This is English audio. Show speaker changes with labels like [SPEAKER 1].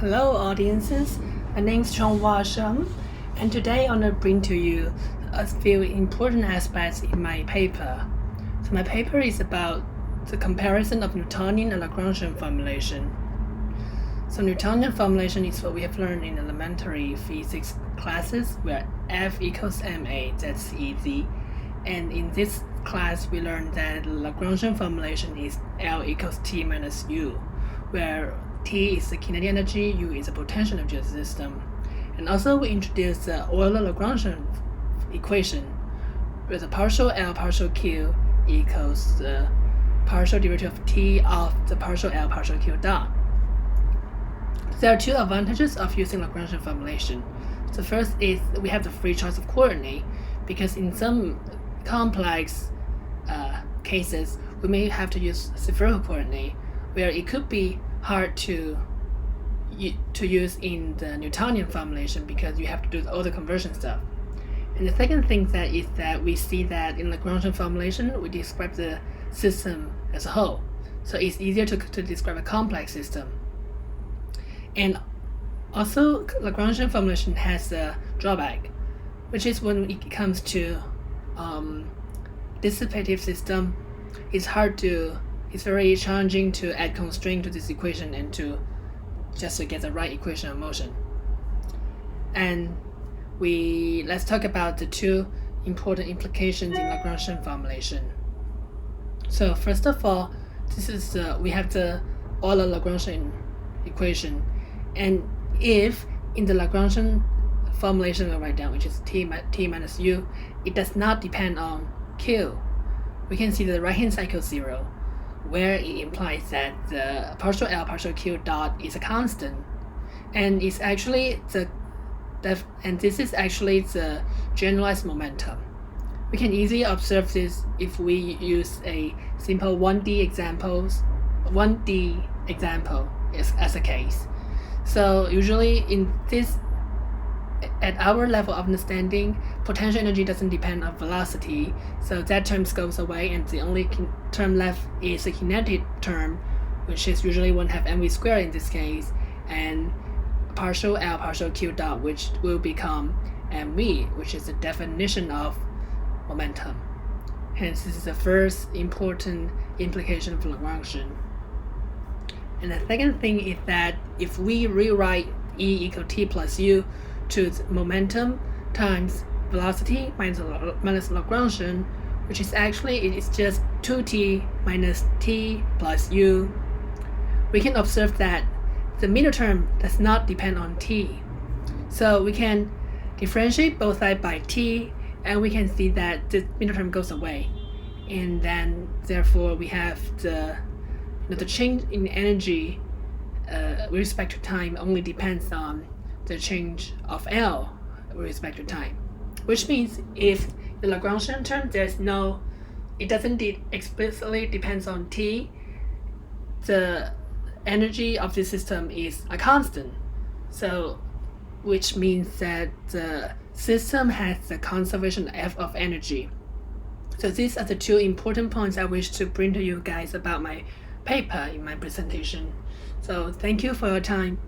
[SPEAKER 1] Hello, audiences. My name is Chonghua Sheng, and today I want to bring to you a few important aspects in my paper. So my paper is about the comparison of Newtonian and Lagrangian formulation. So Newtonian formulation is what we have learned in elementary physics classes, where F equals ma, that's easy. And in this class, we learned that Lagrangian formulation is L equals T minus U, where T is the kinetic energy, U is the potential energy of the system. And also we introduced the Euler-Lagrangian equation, where the partial L partial Q equals the partial derivative of T of the partial L partial Q dot. There are two advantages of using Lagrangian formulation. The first is we have the free choice of coordinate, because in some complex cases, we may have to use spherical coordinate, where it could be hard to use in the Newtonian formulation because you have to do all the conversion stuff. And the second thing is that we see that in Lagrangian formulation, we describe the system as a whole. So it's easier to describe a complex system. And also, Lagrangian formulation has a drawback, which is when it comes to dissipative system, it's very challenging to add constraint to this equation and to get the right equation of motion. And let's talk about the two important implications in Lagrangian formulation. So first of all, we have the Euler-Lagrangian equation, and if in the Lagrangian formulation we write down, which is T minus U, it does not depend on Q. We can see the right hand side equals 0, where it implies that the partial L partial Q dot is a constant, and this is actually the generalized momentum. We can easily observe this if we use a simple 1D example as a case. So usually in this, at our level of understanding, potential energy doesn't depend on velocity, so that term goes away, and the only term left is the kinetic term, which is usually 1/2 mv squared in this case, and partial L partial Q dot, which will become mv, which is the definition of momentum. Hence, this is the first important implication of Lagrangian. And the second thing is that if we rewrite E equal T plus U to momentum times velocity minus Lagrangian, which is actually it is just 2T minus T plus U, we can observe that the middle term does not depend on T. So we can differentiate both sides by T, and we can see that the middle term goes away, and then therefore we have the change in energy with respect to time only depends on the change of L with respect to time, which means if the Lagrangian term it doesn't explicitly depends on T, the energy of the system is a constant. So, which means that the system has the conservation of energy. So these are the two important points I wish to bring to you guys about my paper in my presentation. So thank you for your time.